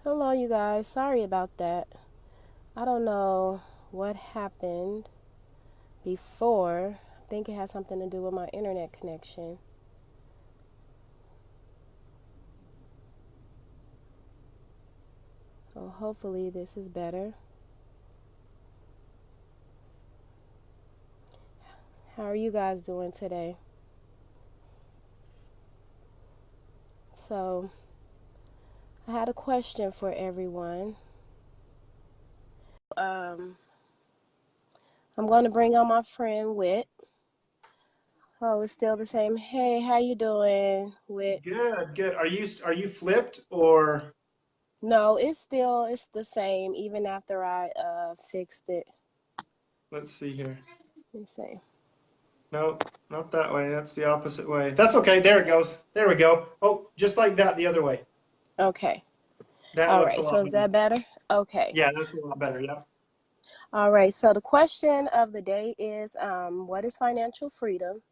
Hello, you guys. Sorry about that. I don't know what happened before. I think it has something to do with my internet connection. So hopefully this is better. How are you guys doing today? So, I had a question for everyone. Um, I'm going to bring on my friend Wit. Oh, it's still the same. Hey, how you doing, Wit? Good, good. Are you flipped or No, it's the same even after I fixed it. let's see here. Let me see. No, not that way. That's the opposite way. That's okay. There it goes. There we go. Oh, just like that the other way. Okay. That All looks a right. So lot is better. that better? Okay. Yeah, that's a lot better. Yeah. All right. So the question of the day is what is financial freedom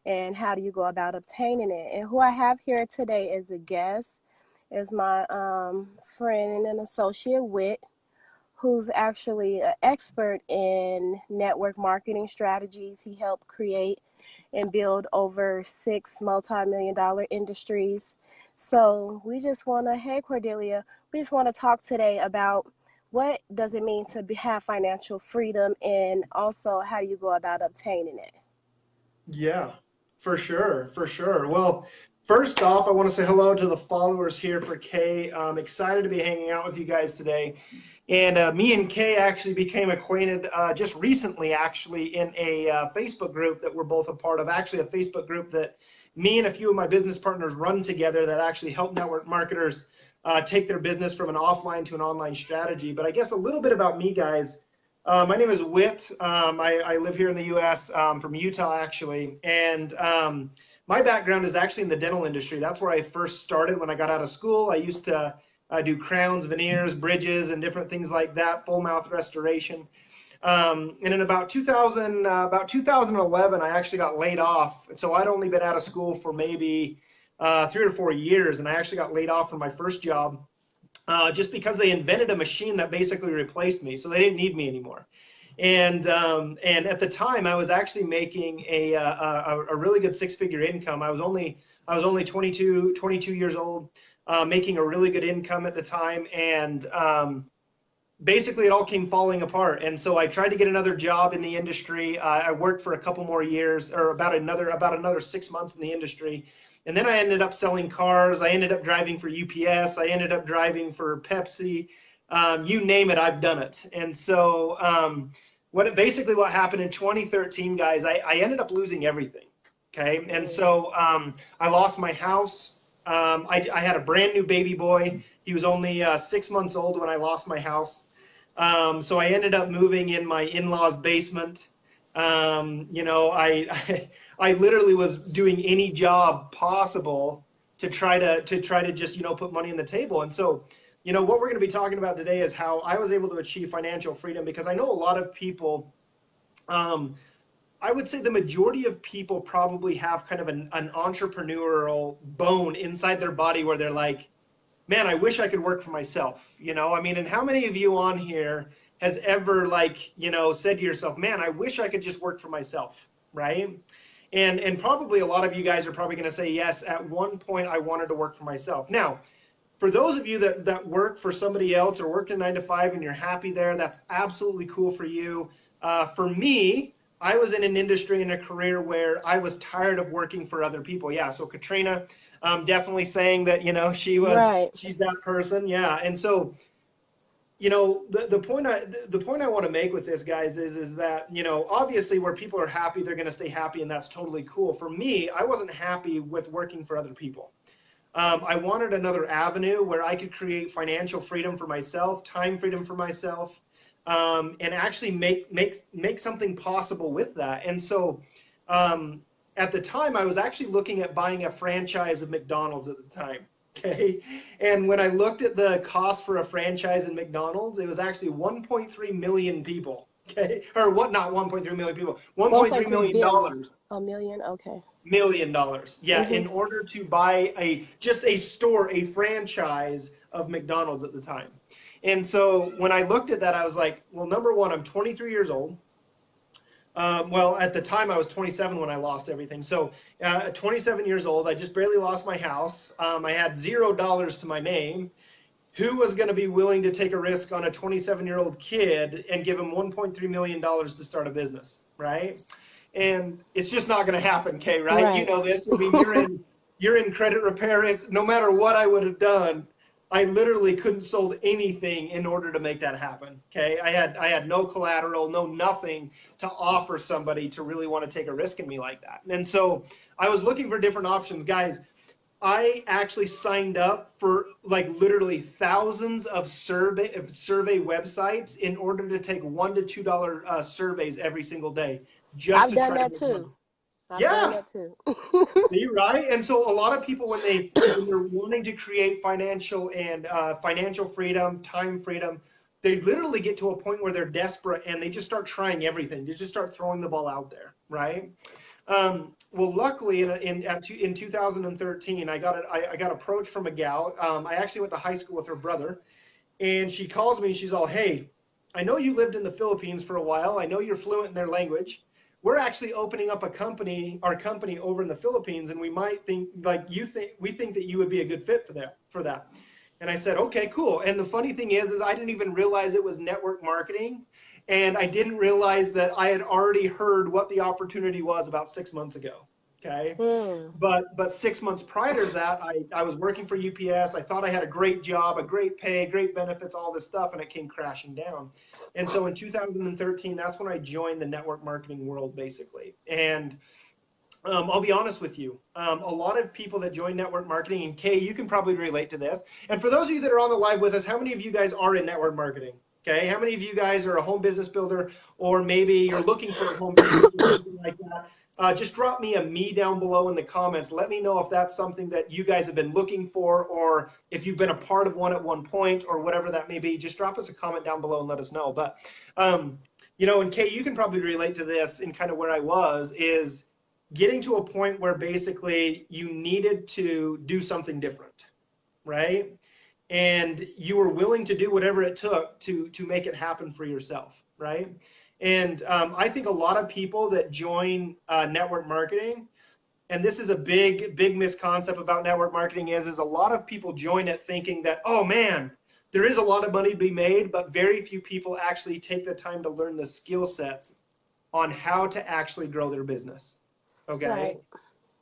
and how do you go about obtaining it? And who I have here today as a guest is my friend and associate Wit, who's actually an expert in network marketing strategies. He helped create and build over six multi-million dollar industries. So we just want to, hey Cordelia, we just want to talk today about what does it mean to have financial freedom and also how do you go about obtaining it. Yeah, for sure, for sure. Well, first off, I want to say hello to the followers here for Kay. I'm excited to be hanging out with you guys today. And me and Kay actually became acquainted just recently, actually, in a Facebook group that we're both a part of. Actually, a Facebook group that me and a few of my business partners run together that actually help network marketers take their business from an offline to an online strategy. But I guess a little bit about me, guys. My name is Whit. I live here in the U.S. From Utah, actually, and my background is actually in the dental industry. That's where I first started when I got out of school. I used to do crowns, veneers, bridges, and different things like that, full mouth restoration. And in about 2011, I actually got laid off. So I'd only been out of school for maybe 3 or 4 years, and I actually got laid off from my first job just because they invented a machine that basically replaced me, so they didn't need me anymore. And at the time, I was actually making a really good six-figure income. I was only 22 years old, making a really good income at the time, and basically it all came falling apart. And so I tried to get another job in the industry. I worked for a couple more years, or about another 6 months in the industry, and then I ended up selling cars. I ended up driving for UPS. I ended up driving for Pepsi. You name it, I've done it. And so what happened in 2013, guys, I ended up losing everything. Okay, and Mm. so I lost my house. I had a brand new baby boy. He was only 6 months old when I lost my house. So I ended up moving in my in-laws' basement. I literally was doing any job possible to try to just put money on the table. And so, what we're going to be talking about today is how I was able to achieve financial freedom, because I know a lot of people. Um, I would say the majority of people probably have kind of an entrepreneurial bone inside their body where they're like, man, I wish I could work for myself. I mean, and how many of you on here has ever said to yourself, man, I wish I could just work for myself, right? And probably a lot of you guys are probably going to say, yes, at one point I wanted to work for myself. Now, for those of you that work for somebody else or worked a 9 to 5 and you're happy there, that's absolutely cool for you. For me, I was in an industry and a career where I was tired of working for other people. Yeah, so Katrina, definitely saying that Right. she's that person. Yeah, and so the point I want to make with this, guys, is that obviously where people are happy, they're going to stay happy, and that's totally cool. For me, I wasn't happy with working for other people. I wanted another avenue where I could create financial freedom for myself, time freedom for myself, and actually make something possible with that. And so, um, at the time, I was actually looking at buying a franchise of McDonald's at the time. Okay, and when I looked at the cost for a franchise in McDonald's, it was actually 1.3 million people. Okay, or what? Not 1.3 million people. 1.3 1.3 million billion. dollars A million? Okay. million dollars. Yeah, Mhm. in order to buy a just a store, a franchise of McDonald's at the time. And so when I looked at that, I was like, well, number one, I'm 23 years old. Well, at the time I was 27 when I lost everything. So 27 years old, I just barely lost my house. I had $0 to my name. Who was going to be willing to take a risk on a 27-year-old kid and give him $1.3 million to start a business, right? And it's just not going to happen, Kay, right? You Right. know this. I mean, you're in credit repair. It's no matter what I would have done, I literally couldn't sold anything in order to make that happen. Okay, I had no collateral, no nothing to offer somebody to really want to take a risk in me like that. And so I was looking for different options, guys. I actually signed up for like literally thousands of survey websites in order to take $1 to $2 surveys every single day, just I've to done try to that make money. too. I've done Yeah, that too. you're right. And so a lot of people, when they're wanting to create financial and financial freedom, time freedom, they literally get to a point where they're desperate and they just start trying everything. They just start throwing the ball out there, right? Well, luckily, in 2013, I got approached from a gal. I actually went to high school with her brother, and she calls me and she's all, "Hey, I know you lived in the Philippines for a while. I know you're fluent in their language. We're actually opening up our company over in the Philippines, and we might think like we think that you would be a good fit for that." And I said, "Okay, cool." And the funny thing is I didn't even realize it was network marketing, and I didn't realize that I had already heard what the opportunity was about 6 months ago. Okay. Mm. But 6 months prior to that, I was working for UPS. I thought I had a great job, a great pay, great benefits, all this stuff, and it came crashing down. And so in 2013, that's when I joined the network marketing world, basically. And I'll be honest with you. A lot of people that join network marketing, and Kay, you can probably relate to this. And for those of you that are on the live with us, how many of you guys are in network marketing? Okay, how many of you guys are a home business builder, or maybe you're looking for a home business or something like that? Just drop me a me down below in the comments. Let me know if that's something that you guys have been looking for, or if you've been a part of one at one point, or whatever that may be. Just drop us a comment down below and let us know. But and Kay, you can probably relate to this in kind of where I was is getting to a point where basically you needed to do something different, right? And you were willing to do whatever it took to make it happen for yourself, right? And I think a lot of people that join network marketing, and this is a big misconcept about network marketing, is a lot of people join it thinking that, oh man, there is a lot of money to be made, but very few people actually take the time to learn the skill sets on how to actually grow their business. Right. Okay.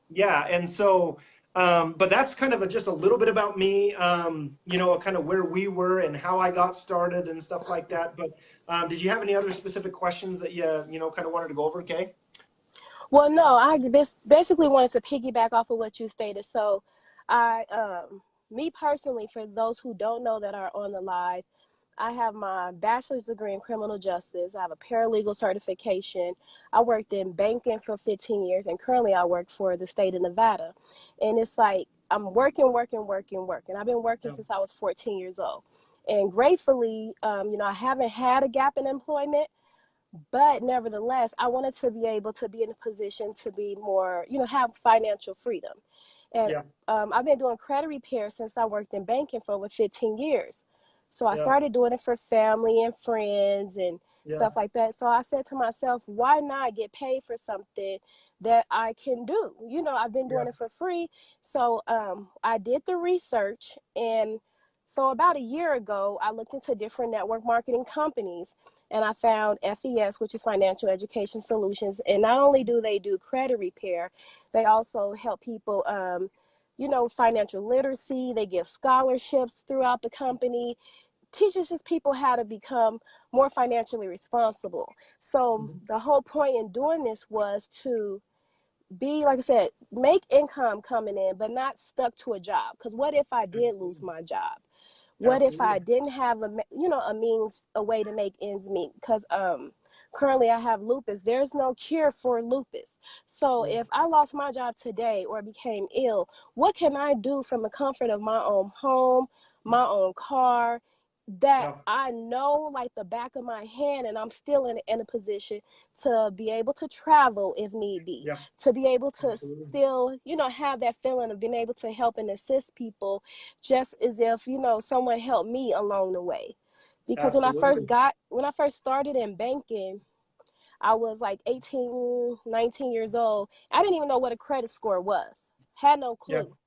Yeah. And so, but that's kind of just a little bit about me, kind of where we were and how I got started and stuff like that. But did you have any other specific questions that kind of wanted to go over, Kay? Well, no, I basically wanted to piggyback off of what you stated. So, me personally, for those who don't know that are on the live, I have my bachelor's degree in criminal justice. I have a paralegal certification. I worked in banking for 15 years, and currently I work for the state of Nevada. And it's like I'm working, working, working, working. I've been working Yeah. since I was 14 years old. And gratefully, I haven't had a gap in employment, but nevertheless, I wanted to be able to be in a position to be more, have financial freedom. And Yeah. I've been doing credit repair since I worked in banking for over 15 years. So I Yeah. started doing it for family and friends and Yeah. stuff like that. So I said to myself, why not get paid for something that I can do? I've been Yeah. doing it for free. So I did the research, and so about a year ago, I looked into different network marketing companies, and I found FES, which is Financial Education Solutions. And not only do they do credit repair, they also help people, financial literacy. They give scholarships throughout the company, teaches just people how to become more financially responsible. So Mhm. the whole point in doing this was to be, like I said, make income coming in, but not stuck to a job. Because what if I did lose Absolutely. my job? What if I Absolutely. didn't have a way to make ends meet? Because currently I have lupus. There's no cure for lupus. So Yeah. if I lost my job today or became ill, what can I do from the comfort of my own home, my own car, that Yeah. I know like the back of my hand, and I'm still in a position to be able to travel if need be, Yeah. to be able to Absolutely. still, have that feeling of being able to help and assist people just as if, someone helped me along the way. Because Absolutely. when I first started in banking, I was like 18, 19 years old. I didn't even know what a credit score was. Had no clue. Yes.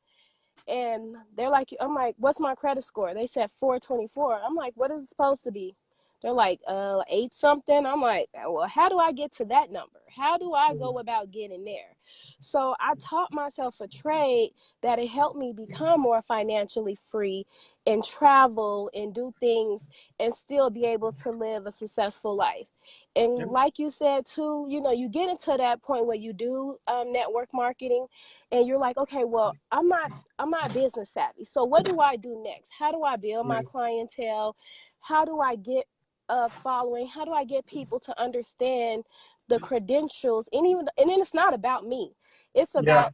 And they're like, I'm like, what's my credit score? They said 424. I'm like, what is it supposed to be? They're like, 8 something. I'm like, well, how do I get to that number? How do I go about getting there? So I taught myself a trade that it helped me become more financially free and travel and do things and still be able to live a successful life. And Yep. like you said too, you get into that point where you do network marketing, and you're like, okay, well, I'm not business savvy. So what do I do next? How do I build my Yeah. clientele? How do I get a following? How do I get people to understand the credentials? And then it's not about me. It's Yeah. about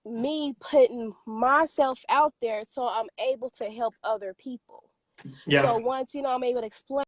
me putting myself out there so I'm able to help other people. Yeah. So once, I'm able to explain